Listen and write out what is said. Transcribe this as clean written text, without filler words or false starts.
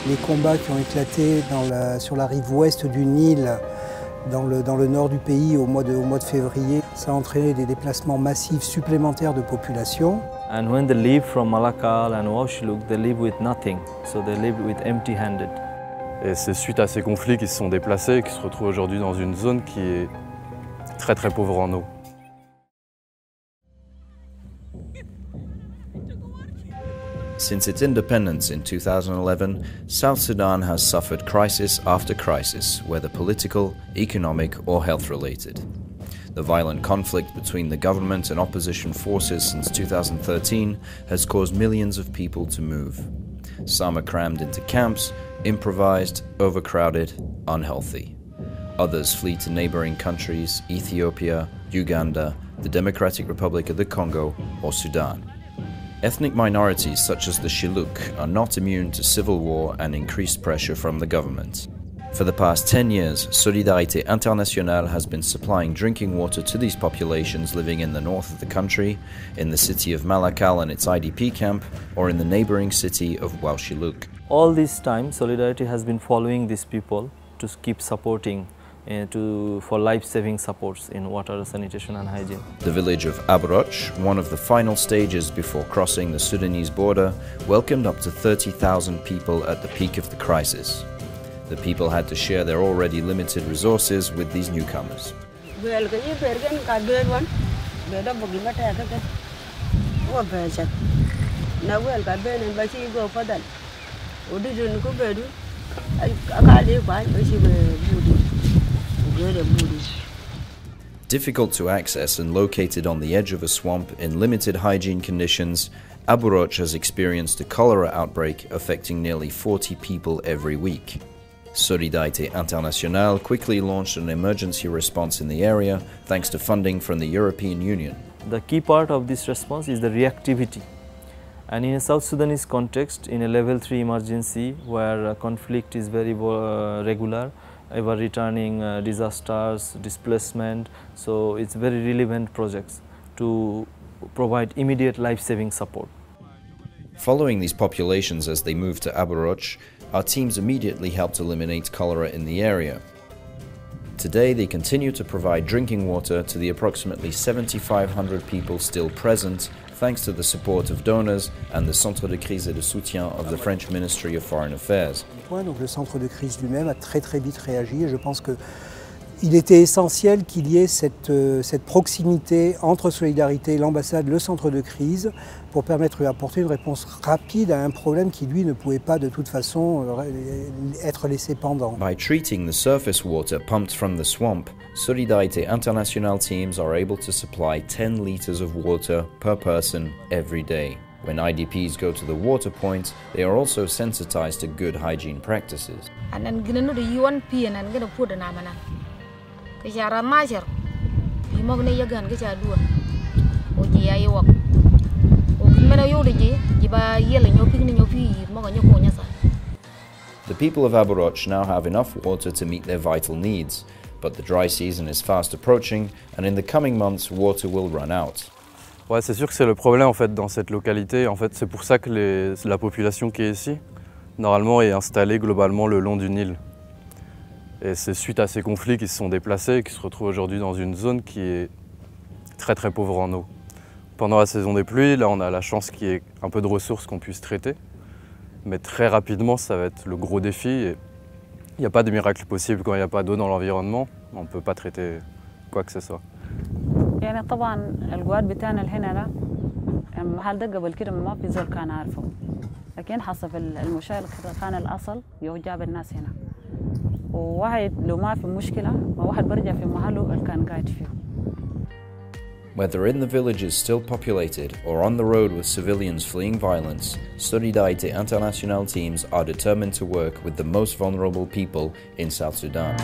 Les combats qui ont éclaté sur la rive ouest du Nil, dans le nord du pays au mois de février, ça a entraîné des déplacements massifs supplémentaires de population. And when they leave from Malakal and Shilluk, they leave with nothing, so they live with empty-handed. Et c'est suite à ces conflits qu'ils se sont déplacés et qui se retrouvent aujourd'hui dans une zone qui est très très pauvre en eau. Since its independence in 2011, South Sudan has suffered crisis after crisis, whether political, economic or health-related. The violent conflict between the government and opposition forces since 2013 has caused millions of people to move. Some are crammed into camps, improvised, overcrowded, unhealthy. Others flee to neighbouring countries, Ethiopia, Uganda, the Democratic Republic of the Congo or Sudan. Ethnic minorities such as the Shilluk are not immune to civil war and increased pressure from the government. For the past 10 years, Solidarite International has been supplying drinking water to these populations living in the north of the country, in the city of Malakal and its IDP camp, or in the neighbouring city of Shilluk. All this time, Solidarity has been following these people to keep supporting for life-saving supports in water, sanitation and hygiene. The village of Aburoc, one of the final stages before crossing the Sudanese border, welcomed up to 30,000 people at the peak of the crisis. The people had to share their already limited resources with these newcomers. Difficult to access and located on the edge of a swamp in limited hygiene conditions, Aburoc has experienced a cholera outbreak affecting nearly 40 people every week. Solidarite International quickly launched an emergency response in the area thanks to funding from the European Union. The key part of this response is the reactivity. And in a South Sudanese context, in a level 3 emergency where conflict is very regular, ever returning disasters, displacement, so it's very relevant projects to provide immediate life-saving support. Following these populations as they moved to Aburoc, our teams immediately helped eliminate cholera in the area. Today they continue to provide drinking water to the approximately 7,500 people still present, thanks to the support of donors and the Centre de crise et de soutien of the French Ministry of Foreign Affairs. Donc le centre de crise lui-même a très vite réagi et je pense qu'il était essentiel qu'il y ait cette proximité entre Solidarité, l'ambassade, le centre de crise pour permettre d'apporter une réponse rapide à un problème qui lui ne pouvait pas de toute façon être laissé pendant. By treating the surface water pumped from the swamp, Solidarite International teams are able to supply 10 liters of water per person every day. When IDPs go to the water point, they are also sensitized to good hygiene practices. The people of Aburoc now have enough water to meet their vital needs, but the dry season is fast approaching and in the coming months water will run out. Ouais, c'est sûr que c'est le problème en fait dans cette localité. En fait, c'est pour ça que la population qui est ici, normalement, est installée globalement le long du Nil. Et c'est suite à ces conflits qu'ils se sont déplacés et qui se retrouvent aujourd'hui dans une zone qui est très très pauvre en eau. Pendant la saison des pluies, là on a la chance qu'il y ait un peu de ressources qu'on puisse traiter. Mais très rapidement, ça va être le gros défi. Et il n'y a pas de miracle possible quand il n'y a pas d'eau dans l'environnement. On ne peut pas traiter quoi que ce soit. يعني طبعا الجواد بتاعنا الهنا ده محل ده قبل كده ما في زول كان عارفه لكن حسب المشاهد كان الأصل يجاب الناس هنا وواحد لو ما في مشكلة ما واحد برجع في محله اللي كان قاعد فيه. Whether in the villages still populated or on the road with civilians fleeing violence, Solidarite International teams are determined to work with the most vulnerable people in South Sudan.